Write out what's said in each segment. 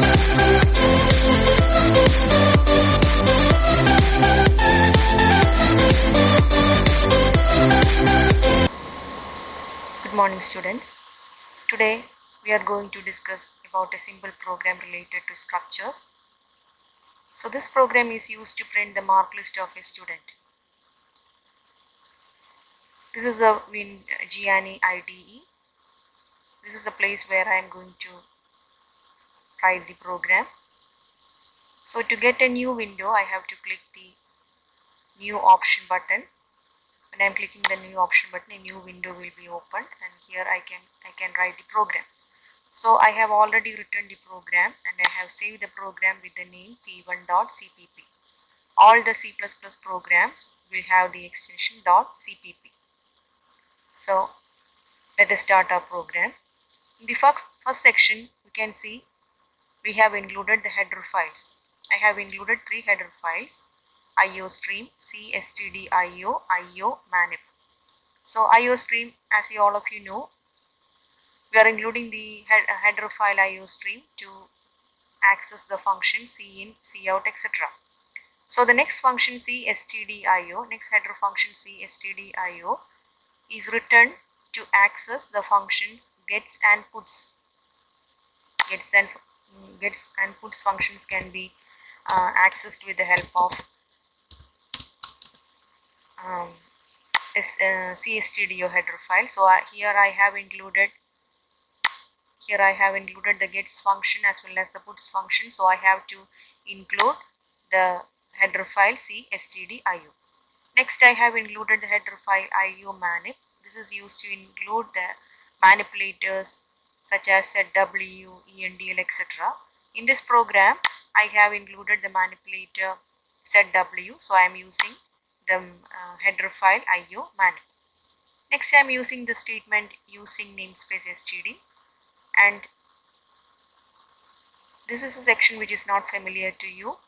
Good morning, students. Today we are going to discuss about a simple program related to structures. So this program is used to print the mark list of a student. This is a Gianni IDE. This is the place where I am going to write the program. So to get a new window, I have to click the new option button. When I am clicking the new option button, a new window will be opened, and here I can write the program. So I have already written the program and I have saved the program with the name p1.cpp. All the C++ programs will have the extension .cpp. So let us start our program. In the first section, you can see we have included the header files. I have included 3 header files: iostream, cstdio, io-manip. So iostream, as all of you know, we are including the header file iostream to access the function cin, cout, etc. So the next function cstdio, next header function cstdio, is written to access the functions gets and puts. Gets and puts functions can be accessed with the help of this cstdio header file. So here I have included the gets function as well as the puts function. So I have to include the header file cstdio. Next, I have included the header file io-manip. This is used to include the manipulators such as ZW, ENDL, etc. In this program, I have included the manipulator ZW, so I am using the header file io-manip. Next, I am using the statement using namespace std, and this is a section which is not familiar to you.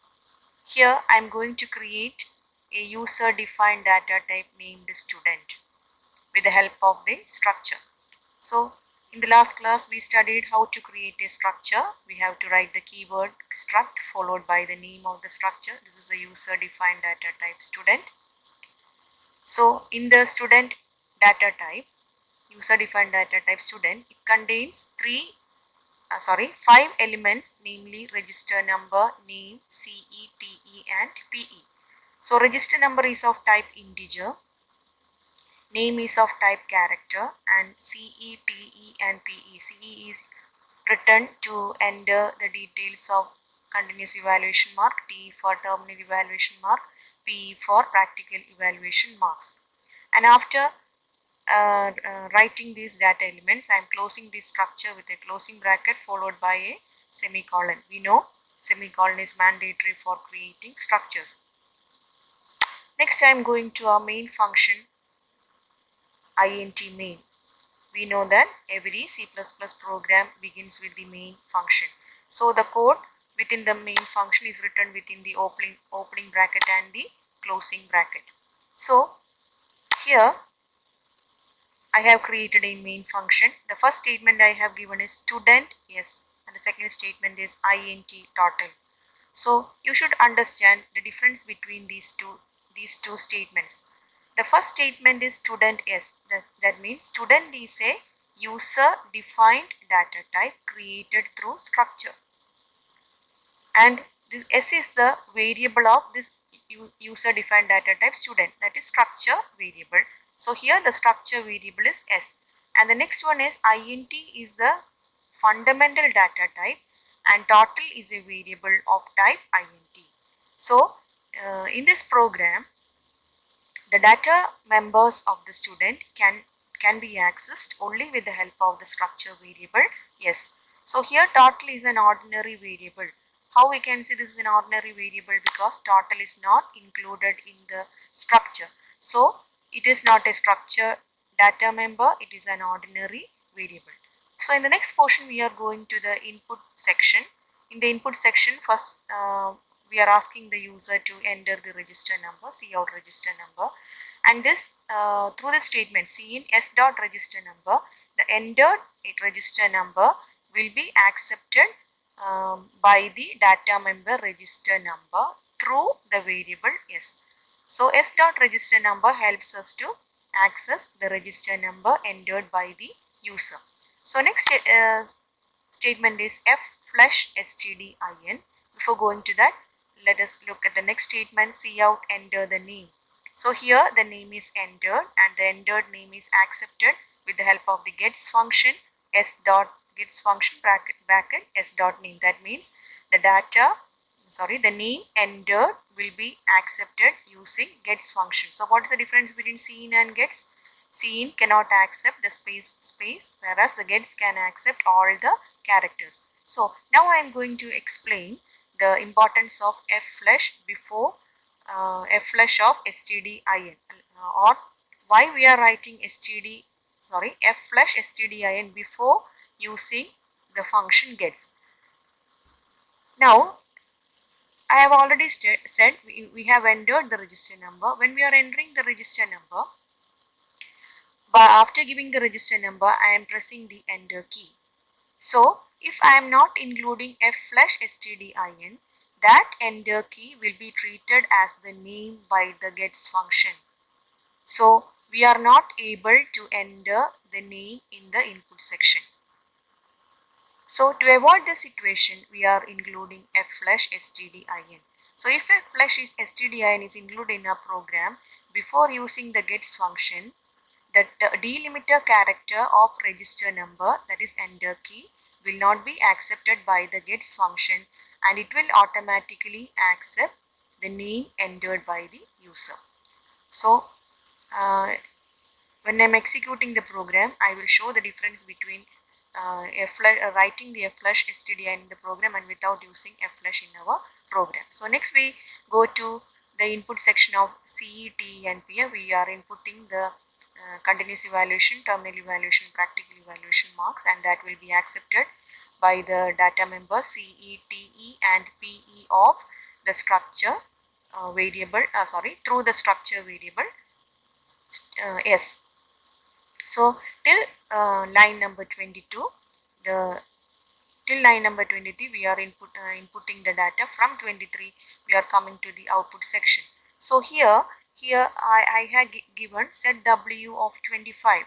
Here, I am going to create a user-defined data type named student with the help of the structure. So in the last class we studied how to create a structure. We have to write the keyword struct followed by the name of the structure. This is a user-defined data type student. So in the student data type, user-defined data type student, it contains 5 elements, namely register number, name, CE, TE and PE. So register number is of type integer, name is of type character, and CE, TE and PE. CE is written to enter the details of continuous evaluation mark, TE for terminal evaluation mark, PE for practical evaluation marks. And after writing these data elements, I am closing this structure with a closing bracket followed by a semicolon. We know semicolon is mandatory for creating structures. Next, I am going to our main function, int main. We know that every C++ program begins with the main function. So the code within the main function is written within the opening bracket and the closing bracket. So here I have created a main function. The first statement I have given is student yes, and the second statement is int total. So you should understand the difference between these two statements. The first statement is student s. That means student is a user defined data type created through structure, and this s is the variable of this user defined data type student, that is structure variable. So here the structure variable is s, and the next one is int is the fundamental data type, and total is a variable of type int. So in this program, the data members of the student can be accessed only with the help of the structure variable yes. So here total is an ordinary variable. How we can see this is an ordinary variable? Because total is not included in the structure. So it is not a structure data member, it is an ordinary variable. So in the next portion we are going to the input section. In the input section, first we are asking the user to enter the register number, cout register number, and this through the statement cin s dot register number, the entered register number will be accepted by the data member register number through the variable s. So s dot register number helps us to access the register number entered by the user. So next statement is f flush stdin. Before going to that, let us look at the next statement. Cout enter the name. So here the name is entered and the entered name is accepted with the help of the gets function. S dot gets function bracket s dot name. That means the the name entered will be accepted using gets function. So what is the difference between cin and gets? Cin cannot accept the space, whereas the gets can accept all the characters. So now I am going to explain the importance of f flush before f flush of stdin, or why we are writing f flush stdin before using the function gets. Now I have already said we have entered the register number. When we are entering the register number, but after giving the register number, I am pressing the enter key. So if I am not including f flush stdin, that enter key will be treated as the name by the gets function. So we are not able to enter the name in the input section. So to avoid the situation, we are including f flush stdin. So if f flush is stdin is included in a program, before using the gets function, the delimiter character of register number, that is enter key, will not be accepted by the gets function and it will automatically accept the name entered by the user. So when I am executing the program, I will show the difference between writing the f flush stdin in the program and without using f flush in our program. So next we go to the input section of CE, TE and PE. We are inputting the continuous evaluation, terminal evaluation, practical evaluation marks, and that will be accepted by the data member CE, TE and PE of the structure variable, through the structure variable S. So till line number 22, till line number 23 we are inputting the data. From 23 we are coming to the output section. So here I have given set W of 25.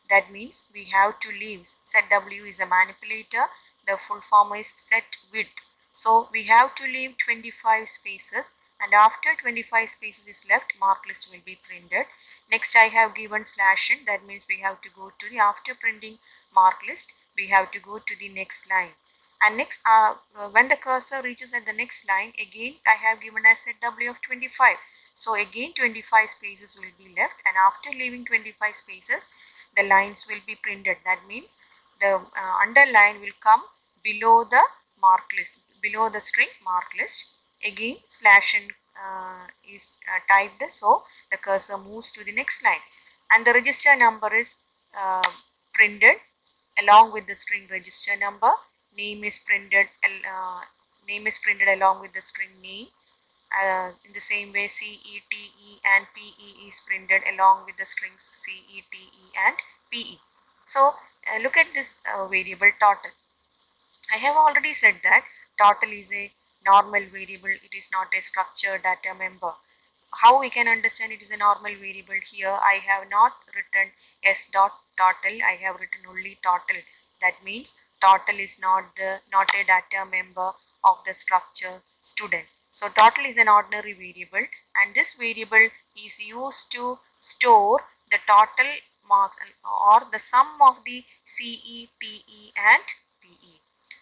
That means we have to leave. Set W is a manipulator. The full form is set width. So we have to leave 25 spaces, and after 25 spaces is left, mark list will be printed. Next I have given slash n. That means we have to go to the, after printing mark list, we have to go to the next line. And next when the cursor reaches at the next line, again I have given as set W of 25. So again 25 spaces will be left, and after leaving 25 spaces the lines will be printed. That means the underline will come below the mark list, below the string mark list. Again slash n is typed, so the cursor moves to the next line, and the register number is printed along with the string register number. Name is printed along with the string name. In the same way, CE, TE and PE is printed along with the strings CE, TE and PE. So look at this variable total. I have already said that total is a normal variable. It is not a structured data member. How we can understand it is a normal variable? Here I have not written s dot total. I have written only total. That means total is not a data member of the structure student. So total is an ordinary variable, and this variable is used to store the total marks or the sum of the CE, TE and PE.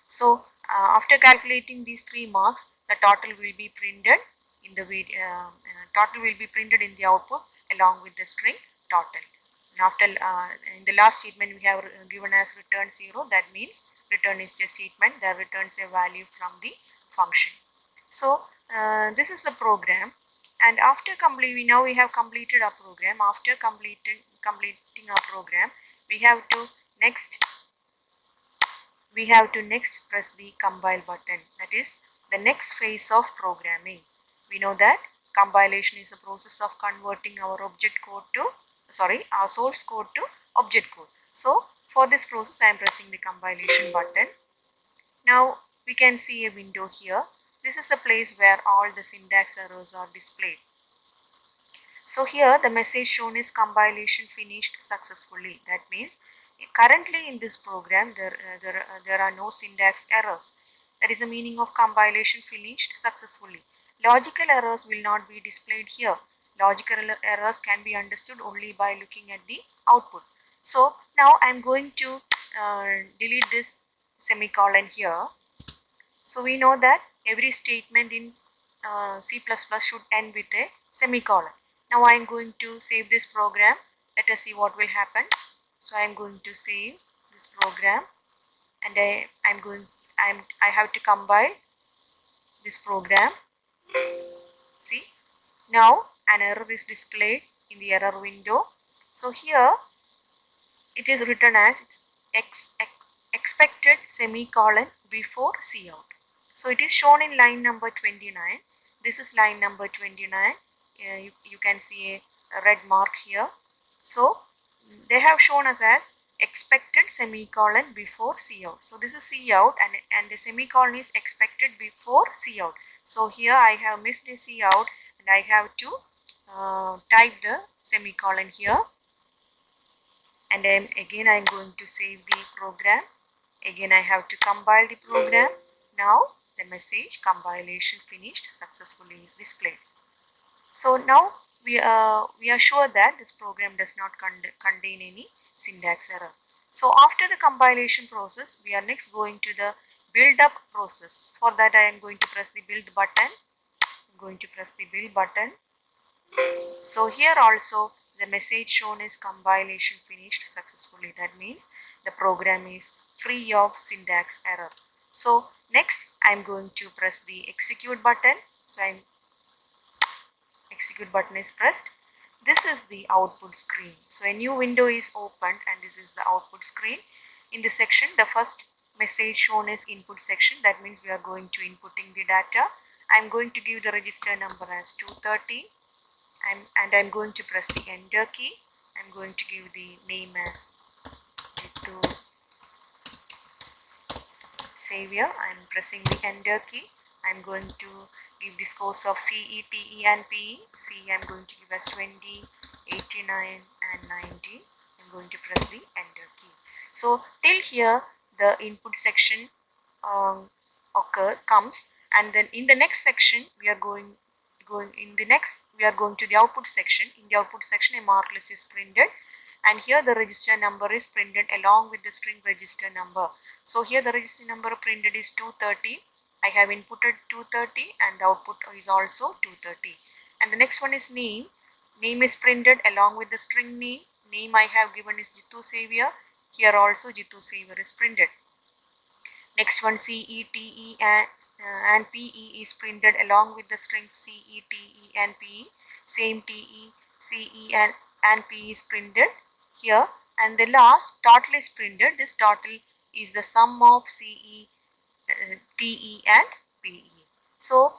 So after calculating these 3 marks, the total will be printed in the total will be printed in the output along with the string total. And after in the last statement we have given as return 0. That means return is a statement that returns a value from the function. So this is the program, and after now we have completed our program. After completing our program, we have to next press the compile button. That is the next phase of programming. We know that compilation is a process of converting our our source code to object code. So for this process I am pressing the compilation button. Now we can see a window here. This is a place where all the syntax errors are displayed. So here the message shown is compilation finished successfully. That means currently in this program there are no syntax errors. That is the meaning of compilation finished successfully. Logical errors will not be displayed here. Logical errors can be understood only by looking at the output. So now I am going to delete this semicolon here. So we know that every statement in C++ should end with a semicolon. Now I am going to save this program. Let us see what will happen. So I am going to save this program, and I have to compile this program. See, now an error is displayed in the error window. So here it is written as expected semicolon before cout. So it is shown in line number 29. This is line number 29. You can see a red mark here. So they have shown us as expected semicolon before cout. So this is cout, and the semicolon is expected before cout. So here I have missed a cout, and I have to type the semicolon here. And then again I am going to save the program. Again I have to compile the program. Now the message compilation finished successfully is displayed. So now we are sure that this program does not contain any syntax error. So after the compilation process, we are next going to the build up process. For that I am going to press the build button. I'm going to press the build button. So here also the message shown is compilation finished successfully. That means the program is free of syntax error. So next I am going to press the execute button. So execute button is pressed. This is the output screen. So a new window is opened, and this is the output screen. In this section, the first message shown is input section. That means we are going to inputting the data. I am going to give the register number as 230. And I'm going to press the enter key. I'm going to give the name as Jithu Savior. I'm pressing the enter key. I'm going to give the scores of CE, TE and PE. CE I'm going to give as 20, 89 and 90. I'm going to press the enter key. So till here the input section comes, and then in the next section we are going to the output section. In the output section a mark list is printed, and here the register number is printed along with the string register number. So here the register number printed is 230. I have inputted 230, and the output is also 230. And the next one is name. Name is printed along with the string name. Name I have given is Jithu Savior. Here also Jithu Savior is printed. Next one, CE, TE and PE is printed along with the strings CE, TE and PE. Same TE, CE and PE is printed here. And the last total is printed. This total is the sum of CE, TE and PE. So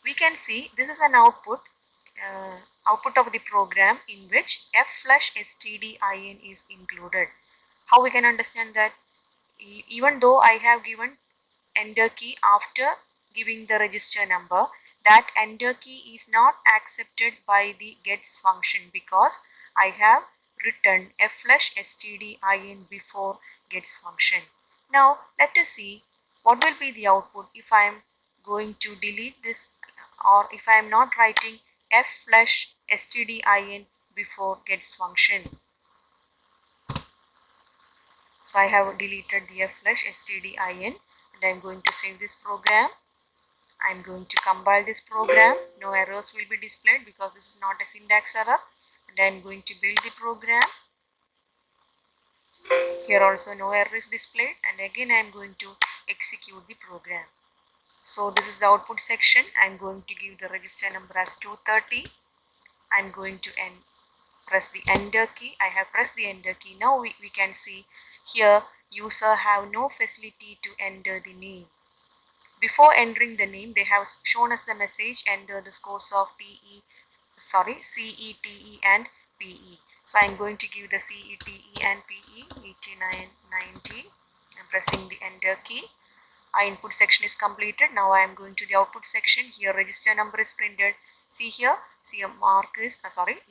we can see this is an output of the program in which f/stdin is included. How we can understand that? Even though I have given enter key after giving the register number, that enter key is not accepted by the gets function because I have written f/stdin before gets function. Now let us see what will be the output if I am going to delete this, or if I am not writing f/stdin before gets function. So I have deleted the f/stdin, and I am going to save this program. I am going to compile this program. No errors will be displayed because this is not a syntax error. And I am going to build the program. Here also no error is displayed, and again I am going to execute the program. So this is the output section. I am going to give the register number as 230. I am going to press the enter key. I have pressed the enter key. Now we can see here user have no facility to enter the name. Before entering the name, they have shown us the message enter the scores of CE, TE and PE. So I am going to give the CE, TE and PE 89, 90. I am pressing the enter key. Our input section is completed. Now I am going to the output section. Here register number is printed. See here, see a mark is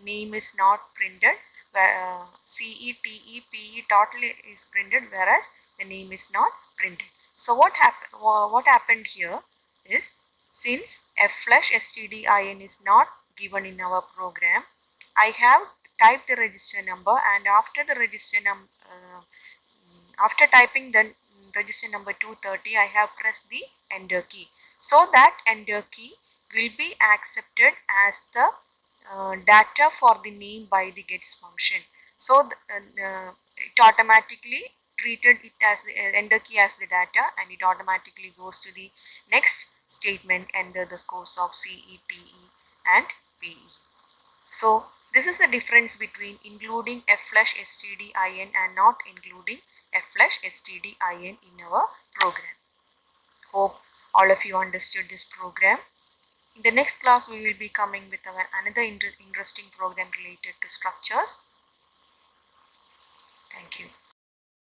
name is not printed, where CETEPE total is printed, whereas the name is not printed. So what happened here is, since f/stdin is not given in our program, I have typed the register number, and after the after typing the register number 230, I have pressed the enter key. So that enter key will be accepted as the data for the name by the gets function. So it automatically treated it as the enter key as the data, and it automatically goes to the next statement, enter the scores of CETE and PE. So this is the difference between including f/stdin and not including f/stdin in our program. Hope all of you understood this program. In the next class, we will be coming with another interesting program related to structures. Thank you.